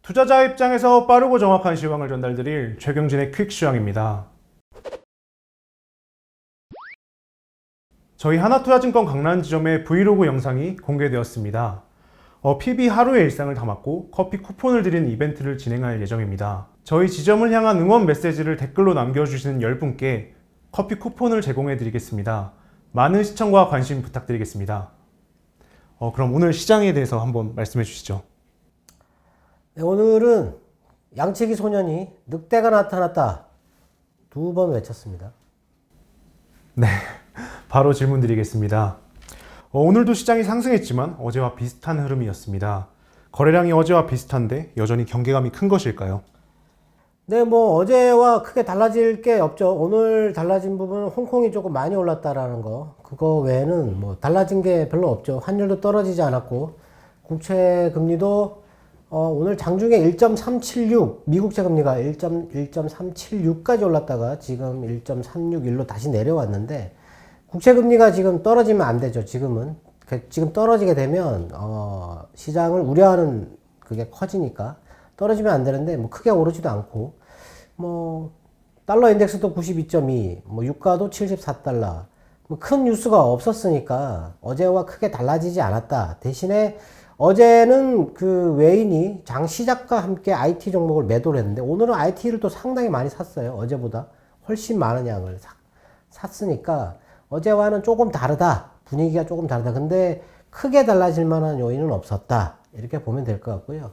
투자자 입장에서 빠르고 정확한 시황을 전달드릴 최경진의 퀵 시황입니다. 저희 하나투자증권 강남 지점의 브이로그 영상이 공개되었습니다. PB 하루의 일상을 담았고 커피 쿠폰을 드리는 이벤트를 진행할 예정입니다. 저희 지점을 향한 응원 메시지를 댓글로 남겨주시는 10분께 커피 쿠폰을 제공해 드리겠습니다. 많은 시청과 관심 부탁드리겠습니다. 그럼 오늘 시장에 대해서 한번 말씀해 주시죠. 네, 오늘은 양치기 소년이 늑대가 나타났다 2번 외쳤습니다. 네, 바로 질문 드리겠습니다. 오늘도 시장이 상승했지만 어제와 비슷한 흐름이었습니다. 거래량이 어제와 비슷한데 여전히 경계감이 큰 것일까요? 네, 뭐 어제와 크게 달라질 게 없죠. 오늘 달라진 부분은 홍콩이 조금 많이 올랐다라는 거. 그거 외에는 뭐 달라진 게 별로 없죠. 환율도 떨어지지 않았고 국채 금리도 오늘 장중에 1.376, 미국채 금리가 1.376까지 올랐다가 지금 1.361로 다시 내려왔는데 국채 금리가 지금 떨어지면 안 되죠. 지금 떨어지게 되면 시장을 우려하는 그게 커지니까 떨어지면 안 되는데 뭐 크게 오르지도 않고 뭐 달러 인덱스도 92.2, 뭐 유가도 74달러. 뭐 큰 뉴스가 없었으니까 어제와 크게 달라지지 않았다. 대신에 어제는 그 외인이 장 시작과 함께 IT 종목을 매도를 했는데 오늘은 IT를 또 상당히 많이 샀어요. 어제보다 훨씬 많은 양을 샀으니까 어제와는 조금 다르다. 분위기가 조금 다르다. 근데 크게 달라질 만한 요인은 없었다. 이렇게 보면 될 것 같고요.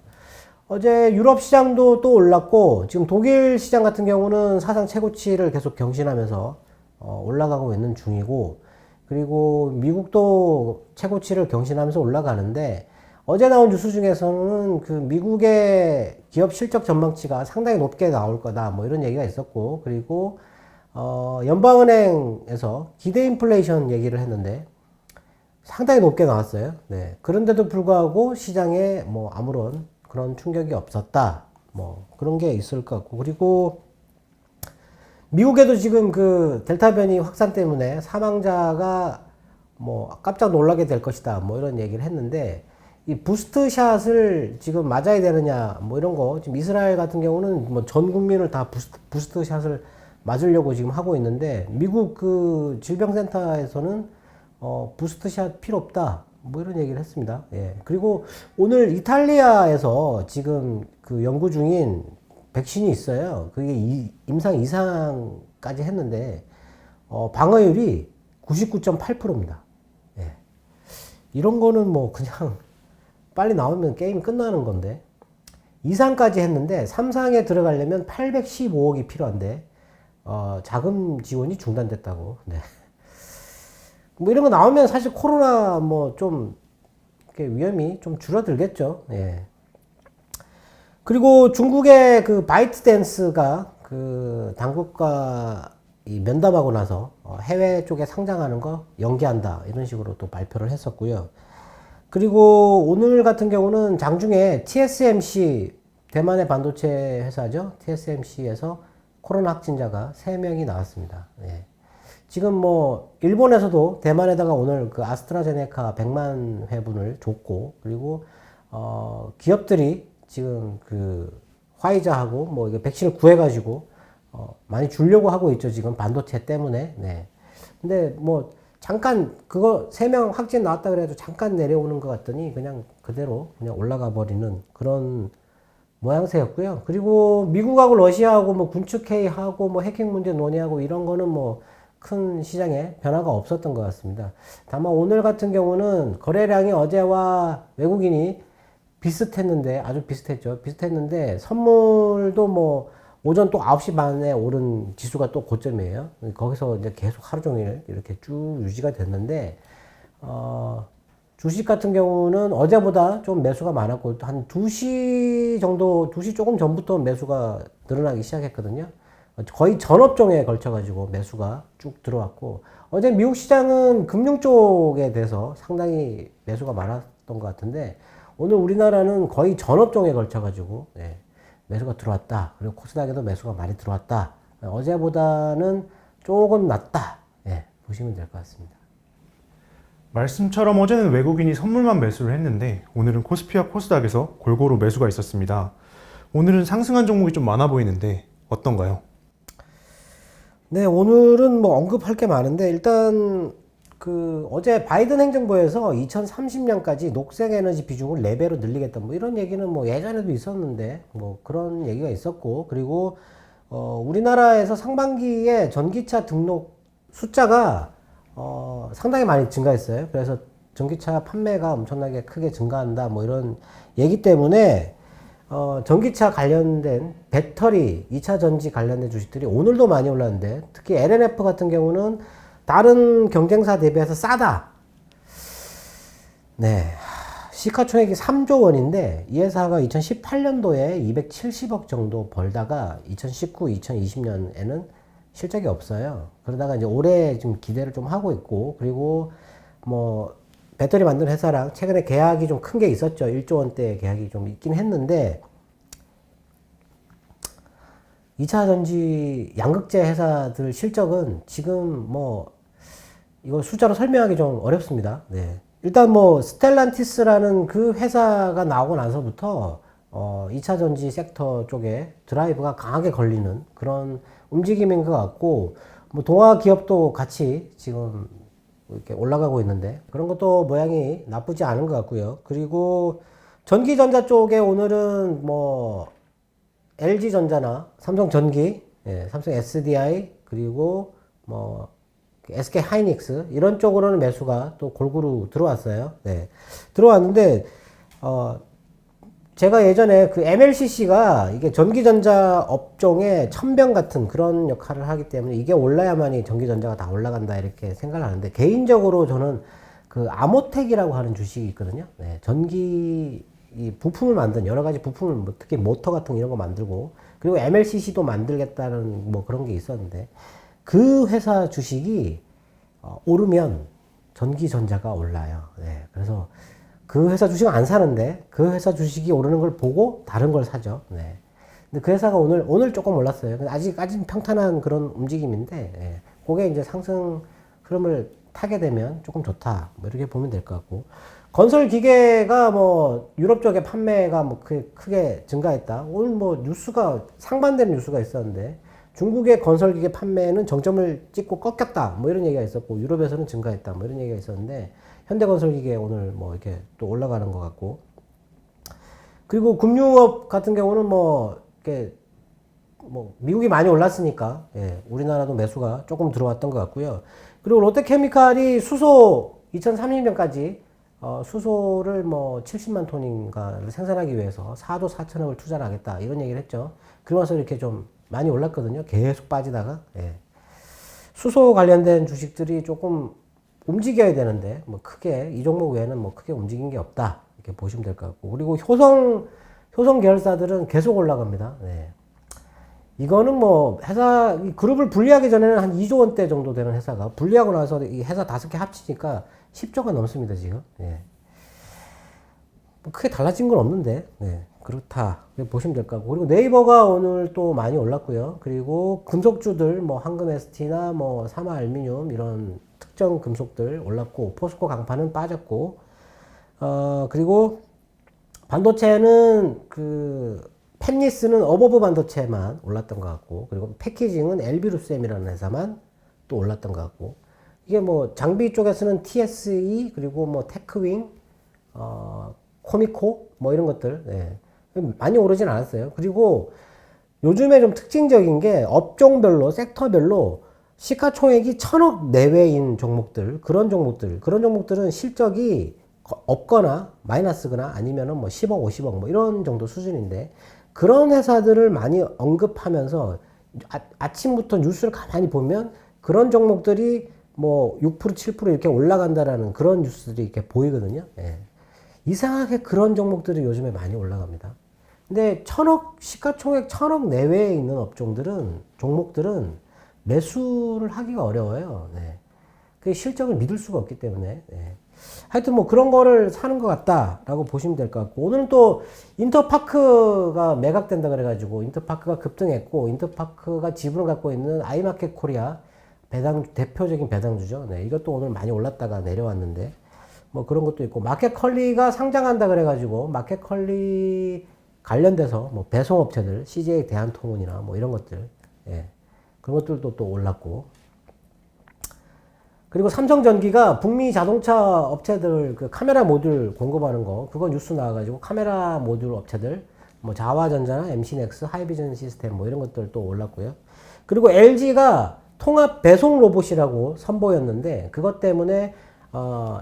어제 유럽 시장도 또 올랐고 지금 독일 시장 같은 경우는 사상 최고치를 계속 경신하면서 올라가고 있는 중이고 그리고 미국도 최고치를 경신하면서 올라가는데 어제 나온 뉴스 중에서는 그 미국의 기업 실적 전망치가 상당히 높게 나올 거다 뭐 이런 얘기가 있었고 그리고 연방은행에서 기대 인플레이션 얘기를 했는데 상당히 높게 나왔어요. 네. 그런데도 불구하고 시장에 뭐 아무런 그런 충격이 없었다. 뭐 그런 게 있을 것 같고 그리고 미국에도 지금 그 델타 변이 확산 때문에 사망자가 뭐 깜짝 놀라게 될 것이다. 뭐 이런 얘기를 했는데 이 부스트샷을 지금 맞아야 되느냐 뭐 이런 거 지금 이스라엘 같은 경우는 뭐 전 국민을 다 부스트샷을 맞으려고 지금 하고 있는데 미국 그 질병센터에서는 부스트샷 필요 없다. 뭐 이런 얘기를 했습니다. 예. 그리고 오늘 이탈리아에서 지금 그 연구 중인 백신이 있어요. 그게 임상 이상까지 했는데 방어율이 99.8%입니다. 예. 이런 거는 뭐 그냥 빨리 나오면 게임 끝나는 건데 2상까지 했는데 3상에 들어가려면 815억이 필요한데 자금 지원이 중단됐다고. 네. 뭐 이런 거 나오면 사실 코로나 뭐 좀 위험이 좀 줄어들겠죠. 예. 그리고 중국의 그 바이트댄스가 그 당국과 이 면담하고 나서 해외 쪽에 상장하는 거 연기한다 이런 식으로 또 발표를 했었고요. 그리고 오늘 같은 경우는 장중에 TSMC 대만의 반도체 회사죠. TSMC에서 코로나 확진자가 3명이 나왔습니다. 예. 지금 뭐 일본에서도 대만에다가 오늘 그 아스트라제네카 100만 회분을 줬고 그리고 기업들이 지금 그 화이자하고 뭐 이게 백신을 구해가지고 많이 주려고 하고 있죠. 지금 반도체 때문에. 네. 근데 뭐 잠깐 그거 3명 확진 나왔다 그래도 잠깐 내려오는 것 같더니 그냥 그대로 그냥 올라가 버리는 그런 모양새였고요. 그리고 미국하고 러시아하고 뭐 군축 회의하고 뭐 해킹 문제 논의하고 이런 거는 뭐 큰 시장에 변화가 없었던 것 같습니다. 다만 오늘 같은 경우는 거래량이 어제와 외국인이 비슷했는데 아주 비슷했죠. 비슷했는데 선물도 뭐 오전 또 9시 반에 오른 지수가 또 고점이에요. 거기서 이제 계속 하루 종일 이렇게 쭉 유지가 됐는데 주식 같은 경우는 어제보다 좀 매수가 많았고 한 2시 정도 2시 조금 전부터 매수가 늘어나기 시작했거든요. 거의 전업종에 걸쳐가지고 매수가 쭉 들어왔고 어제 미국 시장은 금융 쪽에 대해서 상당히 매수가 많았던 것 같은데 오늘 우리나라는 거의 전업종에 걸쳐가지고 매수가 들어왔다. 그리고 코스닥에도 매수가 많이 들어왔다. 어제보다는 조금 낫다. 보시면 될 것 같습니다. 말씀처럼 어제는 외국인이 선물만 매수를 했는데 오늘은 코스피와 코스닥에서 골고루 매수가 있었습니다. 오늘은 상승한 종목이 좀 많아 보이는데 어떤가요? 네, 오늘은 뭐 언급할 게 많은데 일단 어제 바이든 행정부에서 2030년까지 녹색 에너지 비중을 4배로 늘리겠다 뭐 이런 얘기는 뭐 예전에도 있었는데 뭐 그런 얘기가 있었고, 그리고 우리나라에서 상반기에 전기차 등록 숫자가 상당히 많이 증가했어요. 그래서 전기차 판매가 엄청나게 크게 증가한다 뭐 이런 얘기 때문에 전기차 관련된 배터리, 2차 전지 관련된 주식들이 오늘도 많이 올랐는데, 특히 LNF 같은 경우는 다른 경쟁사 대비해서 싸다. 네. 시가총액이 3조 원인데, 이 회사가 2018년도에 270억 정도 벌다가 2019, 2020년에는 실적이 없어요. 그러다가 이제 올해 좀 기대를 좀 하고 있고, 그리고 뭐, 배터리 만드는 회사랑 최근에 계약이 좀 큰 게 있었죠. 1조 원대 계약이 좀 있긴 했는데, 2차 전지 양극재 회사들 실적은 지금 뭐, 이거 숫자로 설명하기 좀 어렵습니다. 네. 일단 뭐, 스텔란티스라는 그 회사가 나오고 나서부터, 2차 전지 섹터 쪽에 드라이브가 강하게 걸리는 그런 움직임인 것 같고, 뭐, 동아 기업도 같이 지금 이렇게 올라가고 있는데 그런 것도 모양이 나쁘지 않은 것 같고요. 그리고 전기전자 쪽에 오늘은 뭐 LG전자나 삼성전기, 삼성 SDI, 그리고 뭐 SK 하이닉스 이런 쪽으로는 매수가 또 골고루 들어왔어요. 네. 들어왔는데 제가 예전에 그 MLCC가 이게 전기전자 업종의 천병 같은 그런 역할을 하기 때문에 이게 올라야만이 전기전자가 다 올라간다 이렇게 생각을 하는데, 개인적으로 저는 그 아모텍이라고 하는 주식이 있거든요. 네, 전기 이 부품을 만든 여러 가지 부품을 뭐 특히 모터 같은 이런 거 만들고, 그리고 MLCC도 만들겠다는 뭐 그런 게 있었는데, 그 회사 주식이 오르면 전기전자가 올라요. 네, 그래서 그 회사 주식은 안 사는데 그 회사 주식이 오르는 걸 보고 다른 걸 사죠. 네. 근데 그 회사가 오늘 조금 올랐어요. 아직까지는 평탄한 그런 움직임인데, 예. 그게 이제 상승 흐름을 타게 되면 조금 좋다. 뭐 이렇게 보면 될 것 같고. 건설 기계가 뭐 유럽 쪽에 판매가 뭐 크게 증가했다. 오늘 뭐 뉴스가 상반되는 뉴스가 있었는데, 중국의 건설 기계 판매는 정점을 찍고 꺾였다. 뭐 이런 얘기가 있었고, 유럽에서는 증가했다. 뭐 이런 얘기가 있었는데, 현대건설기계 오늘 뭐 이렇게 또 올라가는 것 같고, 그리고 금융업 같은 경우는 뭐 이렇게 뭐 미국이 많이 올랐으니까 우리나라도 매수가 조금 들어왔던 것 같고요. 그리고 롯데케미칼이 수소 2030년까지 수소를 뭐 70만 톤인가를 생산하기 위해서 4조 4천억을 투자를 하겠다 이런 얘기를 했죠. 그러면서 이렇게 좀 많이 올랐거든요. 계속 빠지다가. 수소 관련된 주식들이 조금 움직여야 되는데 뭐 크게 이 종목 외에는 뭐 크게 움직인 게 없다 이렇게 보시면 될 것 같고, 그리고 효성 계열사들은 계속 올라갑니다. 네. 이거는 뭐 회사 그룹을 분리하기 전에는 한 2조 원대 정도 되는 회사가 분리하고 나서 이 회사 5개 합치니까 10조가 넘습니다 지금. 네. 뭐 크게 달라진 건 없는데 그렇다 보시면 될 것 같고, 그리고 네이버가 오늘 또 많이 올랐고요. 그리고 금속주들 뭐 황금 ST나 뭐 사마 알미늄 이런 특정 금속들 올랐고, 포스코 강판은 빠졌고, 그리고 반도체는 펜리스는 어버브 반도체만 올랐던 것 같고, 그리고 패키징은 엘비루셈이라는 회사만 또 올랐던 것 같고, 이게 뭐 장비 쪽에서는 TSE, 그리고 뭐 테크윙, 코미코 뭐 이런 것들 많이 오르진 않았어요. 그리고 요즘에 좀 특징적인 게 업종별로 섹터별로 시가총액이 1000억 내외인 종목들, 그런 종목들은 실적이 없거나 마이너스거나 아니면은 뭐 10억, 50억 뭐 이런 정도 수준인데, 그런 회사들을 많이 언급하면서 아침부터 뉴스를 가만히 보면 그런 종목들이 뭐 6%, 7% 이렇게 올라간다라는 그런 뉴스들이 이렇게 보이거든요. 이상하게 그런 종목들이 요즘에 많이 올라갑니다. 근데 시가총액 1000억 내외에 있는 종목들은 매수를 하기가 어려워요. 그 실적을 믿을 수가 없기 때문에. 하여튼 뭐 그런 거를 사는 것 같다라고 보시면 될 것 같고, 오늘은 또 인터파크가 매각된다 그래가지고 인터파크가 급등했고, 인터파크가 지분을 갖고 있는 아이마켓 코리아 대표적인 배당주죠. 이것도 오늘 많이 올랐다가 내려왔는데 뭐 그런 것도 있고, 마켓컬리가 상장한다 그래가지고 마켓컬리가 관련돼서 뭐 배송업체들, CJ 대한통운이나 뭐 이런 것들, 예, 그런 것들도 또 올랐고. 그리고 삼성전기가 북미 자동차 업체들 그 카메라 모듈 공급하는 거, 그거 뉴스 나와가지고 카메라 모듈 업체들, 뭐 자화전자나 MC넥스, 하이비전 시스템 뭐 이런 것들 또 올랐고요. 그리고 LG가 통합 배송 로봇이라고 선보였는데, 그것 때문에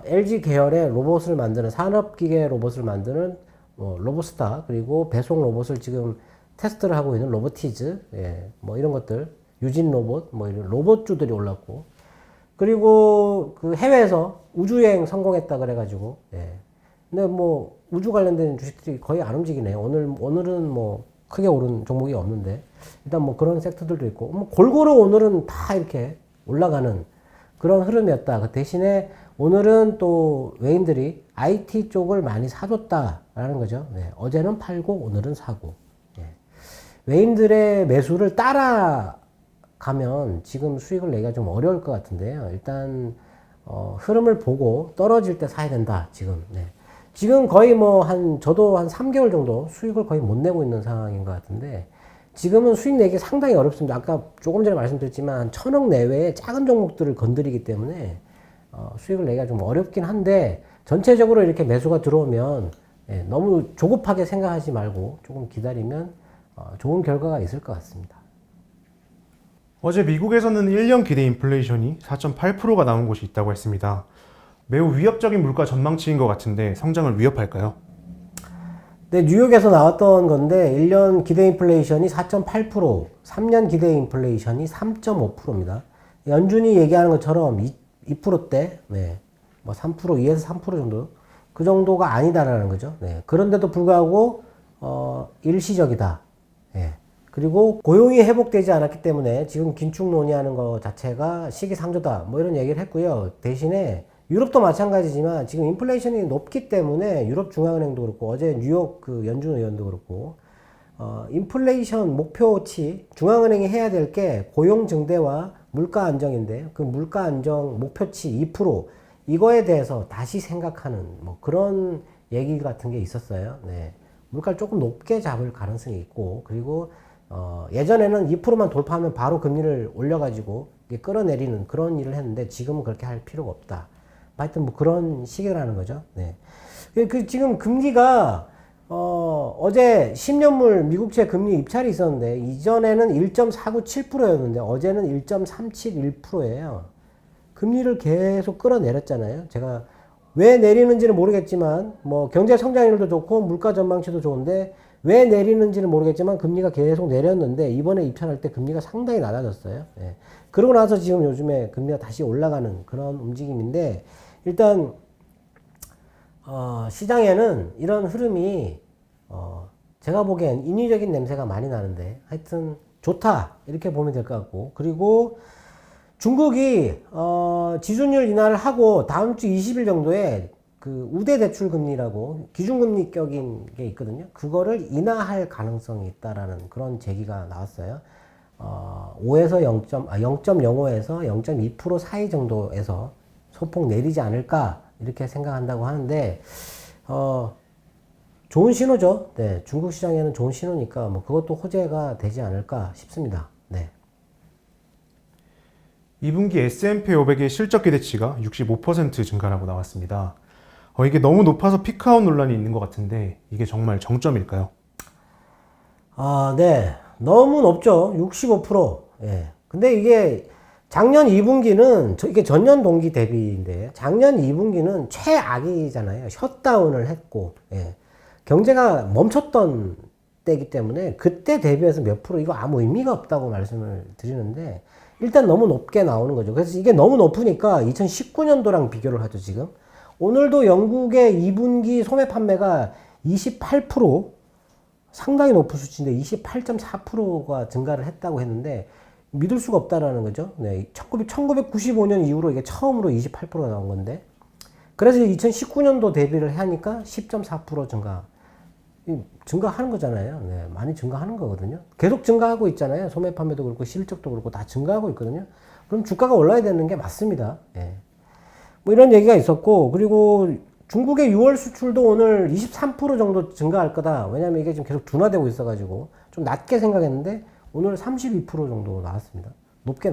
LG 계열의 로봇을 만드는, 산업기계 로봇을 만드는 로봇스타, 그리고 배송 로봇을 지금 테스트를 하고 있는 로보티즈, 예, 뭐 이런 것들, 유진 로봇, 뭐 이런 로봇주들이 올랐고, 그리고 그 해외에서 우주여행 성공했다 그래가지고, 예. 근데 뭐 우주 관련된 주식들이 거의 안 움직이네요. 오늘은 뭐 크게 오른 종목이 없는데, 일단 뭐 그런 섹터들도 있고, 뭐 골고루 오늘은 다 이렇게 올라가는 그런 흐름이었다. 그 대신에 오늘은 또 외인들이 IT 쪽을 많이 사줬다라는 거죠. 네. 어제는 팔고 오늘은 사고. 예. 외인들의 매수를 따라가면 지금 수익을 내기가 좀 어려울 것 같은데요. 일단 흐름을 보고 떨어질 때 사야 된다. 지금. 네. 지금 거의 뭐 저도 한 3개월 정도 수익을 거의 못 내고 있는 상황인 것 같은데, 지금은 수익 내기 상당히 어렵습니다. 아까 조금 전에 말씀드렸지만 1,000억 내외의 작은 종목들을 건드리기 때문에 수익을 내기가 좀 어렵긴 한데, 전체적으로 이렇게 매수가 들어오면 너무 조급하게 생각하지 말고 조금 기다리면 좋은 결과가 있을 것 같습니다. 어제 미국에서는 1년 기대 인플레이션이 4.8%가 나온 곳이 있다고 했습니다. 매우 위협적인 물가 전망치인 것 같은데 성장을 위협할까요? 네, 뉴욕에서 나왔던 건데 1년 기대 인플레이션이 4.8%, 3년 기대 인플레이션이 3.5%입니다. 연준이 얘기하는 것처럼 2%대, 네, 뭐 3%, 2에서 3% 정도, 그 정도가 아니다라는 거죠. 네, 그런데도 불구하고 일시적이다. 네. 그리고 고용이 회복되지 않았기 때문에 지금 긴축 논의하는 것 자체가 시기상조다. 뭐 이런 얘기를 했고요. 대신에 유럽도 마찬가지지만 지금 인플레이션이 높기 때문에 유럽 중앙은행도 그렇고, 어제 뉴욕 그 연준 의원도 그렇고, 인플레이션 목표치, 중앙은행이 해야 될 게 고용 증대와 물가 안정인데, 그 물가 안정 목표치 2%, 이거에 대해서 다시 생각하는 뭐 그런 얘기 같은 게 있었어요. 네. 물가를 조금 높게 잡을 가능성이 있고, 그리고 예전에는 2%만 돌파하면 바로 금리를 올려가지고 끌어내리는 그런 일을 했는데, 지금은 그렇게 할 필요가 없다. 하여튼 뭐 그런 시기라는 거죠. 네. 지금 금리가 어제 10년물 미국채 금리 입찰이 있었는데, 이전에는 1.497%였는데 어제는 1.371%예요. 금리를 계속 끌어내렸잖아요. 제가 왜 내리는지는 모르겠지만, 뭐 경제 성장률도 좋고 물가 전망치도 좋은데 왜 내리는지는 모르겠지만 금리가 계속 내렸는데, 이번에 입찰할 때 금리가 상당히 낮아졌어요. 예. 그러고 나서 지금 요즘에 금리가 다시 올라가는 그런 움직임인데, 일단 시장에는 이런 흐름이 제가 보기엔 인위적인 냄새가 많이 나는데, 하여튼 좋다 이렇게 보면 될 것 같고, 그리고 중국이 지준율 인하를 하고 다음 주 20일 정도에 그 우대 대출 금리라고 기준금리격인 게 있거든요. 그거를 인하할 가능성이 있다라는 그런 제기가 나왔어요. 5에서 0.05에서 0.2% 사이 정도에서 소폭 내리지 않을까 이렇게 생각한다고 하는데, 좋은 신호죠. 네, 중국 시장에는 좋은 신호니까 뭐 그것도 호재가 되지 않을까 싶습니다. 네. 2분기 S&P 500의 실적 기대치가 65% 증가라고 나왔습니다. 이게 너무 높아서 피크아웃 논란이 있는 것 같은데, 이게 정말 정점일까요? 네. 너무 높죠. 65%. 예. 근데 이게 작년 2분기는 이게 전년 동기 대비인데, 작년 2분기는 최악이잖아요. 셧다운을 했고, 예. 경제가 멈췄던 때이기 때문에 그때 대비해서 몇 프로, 이거 아무 의미가 없다고 말씀을 드리는데, 일단 너무 높게 나오는 거죠. 그래서 이게 너무 높으니까 2019년도랑 비교를 하죠, 지금. 오늘도 영국의 2분기 소매 판매가 28%, 상당히 높은 수치인데 28.4%가 증가를 했다고 했는데, 믿을 수가 없다라는 거죠. 네, 1995년 이후로 이게 처음으로 28%가 나온 건데, 그래서 2019년도 대비를 하니까 10.4% 증가하는 거잖아요. 네, 많이 증가하는 거거든요. 계속 증가하고 있잖아요. 소매 판매도 그렇고 실적도 그렇고 다 증가하고 있거든요. 그럼 주가가 올라야 되는 게 맞습니다. 네. 뭐 이런 얘기가 있었고, 그리고 중국의 6월 수출도 오늘 23% 정도 증가할 거다. 왜냐면 이게 지금 계속 둔화되고 있어가지고 좀 낮게 생각했는데 오늘 32% 정도 나왔습니다. 높게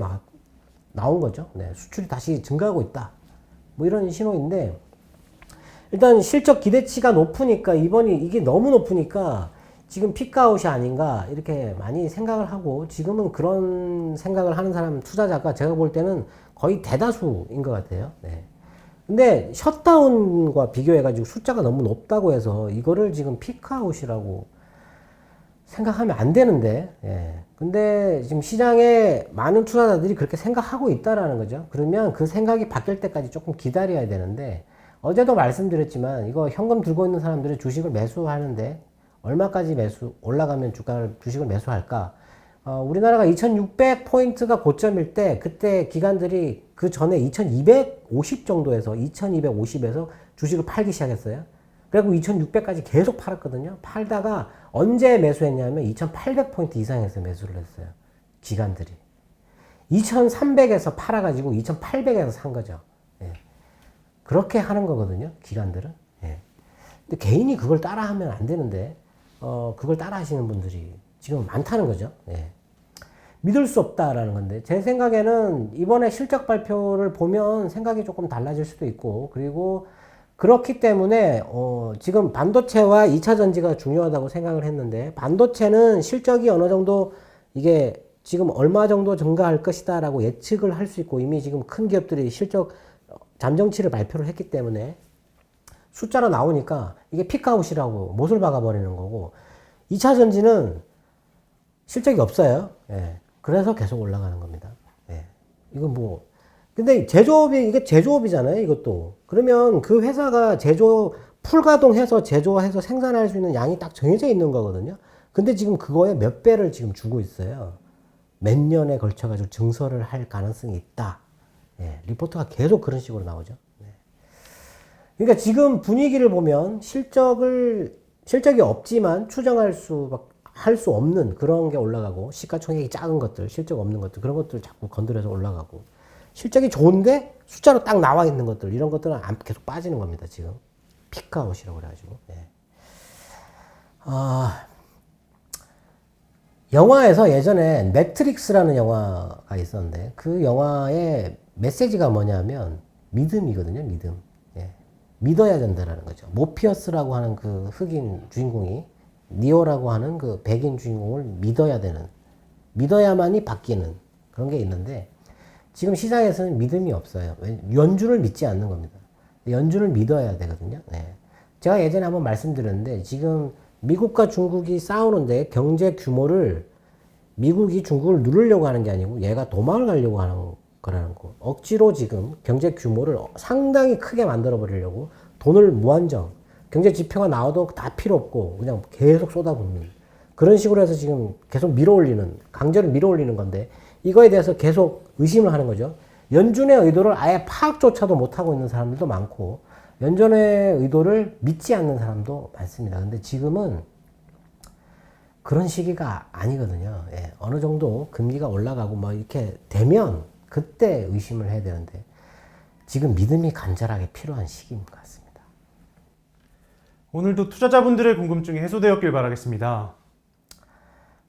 나온 거죠. 네, 수출이 다시 증가하고 있다. 뭐 이런 신호인데 일단 실적 기대치가 높으니까 이번이 이게 너무 높으니까 지금 피크아웃이 아닌가 이렇게 많이 생각을 하고 지금은 그런 생각을 하는 사람 투자자가 제가 볼 때는 거의 대다수인 것 같아요. 네. 근데 셧다운과 비교해가지고 숫자가 너무 높다고 해서 이거를 지금 피크아웃이라고 생각하면 안 되는데, 예. 근데 지금 시장에 많은 투자자들이 그렇게 생각하고 있다라는 거죠. 그러면 그 생각이 바뀔 때까지 조금 기다려야 되는데, 어제도 말씀드렸지만, 이거 현금 들고 있는 사람들이 주식을 매수하는데, 얼마까지 올라가면 주식을 매수할까? 우리나라가 2600포인트가 고점일 때, 그때 기관들이 그 전에 2250 정도에서, 2250에서 주식을 팔기 시작했어요. 그리고 2600까지 계속 팔았거든요. 팔다가 언제 매수했냐면 2800포인트 이상에서 매수를 했어요. 기관들이. 2300에서 팔아가지고 2800에서 산 거죠. 예. 그렇게 하는 거거든요. 기관들은. 예. 근데 개인이 그걸 따라 하면 안 되는데, 그걸 따라 하시는 분들이 지금 많다는 거죠. 예. 믿을 수 없다라는 건데, 제 생각에는 이번에 실적 발표를 보면 생각이 조금 달라질 수도 있고, 그리고 그렇기 때문에 지금 반도체와 2차 전지가 중요하다고 생각을 했는데 반도체는 실적이 어느 정도 이게 지금 얼마 정도 증가할 것이다 라고 예측을 할 수 있고 이미 지금 큰 기업들이 실적 잠정치를 발표를 했기 때문에 숫자로 나오니까 이게 피크아웃이라고 못을 박아버리는 거고 2차 전지는 실적이 없어요. 예. 그래서 계속 올라가는 겁니다. 예. 이건 뭐 근데 이게 제조업이잖아요, 이것도. 그러면 그 회사가 풀가동해서 제조해서 생산할 수 있는 양이 딱 정해져 있는 거거든요. 근데 지금 그거에 몇 배를 지금 주고 있어요. 몇 년에 걸쳐가지고 증설을 할 가능성이 있다. 예, 리포트가 계속 그런 식으로 나오죠. 네. 그러니까 지금 분위기를 보면 실적이 없지만 추정할 할 수 없는 그런 게 올라가고 시가총액이 작은 것들, 실적 없는 것들, 그런 것들 자꾸 건드려서 올라가고 실적이 좋은데 숫자로 딱 나와 있는 것들 이런 것들은 계속 빠지는 겁니다. 지금 피크아웃이라고 그래가지고 영화에서 예전에 매트릭스라는 영화가 있었는데 그 영화의 메시지가 뭐냐면 믿음이거든요. 믿음. 예. 믿어야 된다라는 거죠. 모피어스라고 하는 그 흑인 주인공이 니오라고 하는 그 백인 주인공을 믿어야만이 바뀌는 그런 게 있는데 지금 시장에서는 믿음이 없어요. 연준을 믿지 않는 겁니다. 연준을 믿어야 되거든요. 네. 제가 예전에 한번 말씀드렸는데 지금 미국과 중국이 싸우는데 경제 규모를 미국이 중국을 누르려고 하는 게 아니고 얘가 도망을 가려고 하는 거라는 거. 억지로 지금 경제 규모를 상당히 크게 만들어 버리려고 돈을 무한정 경제 지표가 나와도 다 필요 없고 그냥 계속 쏟아붓는 그런 식으로 해서 지금 계속 강제로 밀어올리는 건데 이거에 대해서 계속 의심을 하는 거죠. 연준의 의도를 아예 파악조차도 못하고 있는 사람들도 많고 연준의 의도를 믿지 않는 사람도 많습니다. 근데 지금은 그런 시기가 아니거든요. 예, 어느 정도 금리가 올라가고 뭐 이렇게 되면 그때 의심을 해야 되는데 지금 믿음이 간절하게 필요한 시기인 것 같습니다. 오늘도 투자자분들의 궁금증이 해소되었길 바라겠습니다.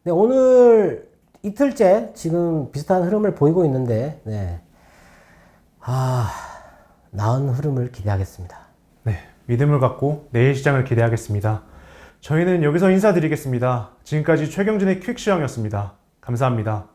네, 오늘 이틀째 지금 비슷한 흐름을 보이고 있는데, 네. 나은 흐름을 기대하겠습니다. 네, 믿음을 갖고 내일 시장을 기대하겠습니다. 저희는 여기서 인사드리겠습니다. 지금까지 최경진의 퀵시황이었습니다. 감사합니다.